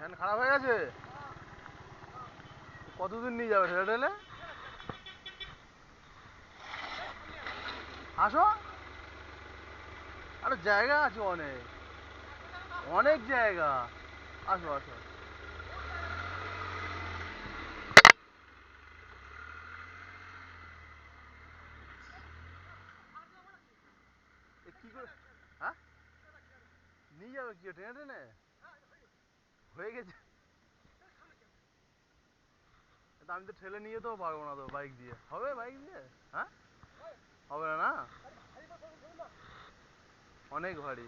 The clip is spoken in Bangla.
ফ্যান খারাপ হয়ে গেছে? কতদূর নিয়ে যাবে ঠেলে ঠেলে? আসো, আরে জায়গা আছে অনেক, অনেক জায়গা। আসো আসো। কি করে? হ্যাঁ, নিয়ে যাবে কি টেনে টেনে? হয়ে গেছে। আমি তো ঠেলে নিয়ে যেতেও পারবো না তো বাইক দিয়ে, হবে বাইক দিয়ে? হ্যাঁ, হবে না না, অনেক ভারী।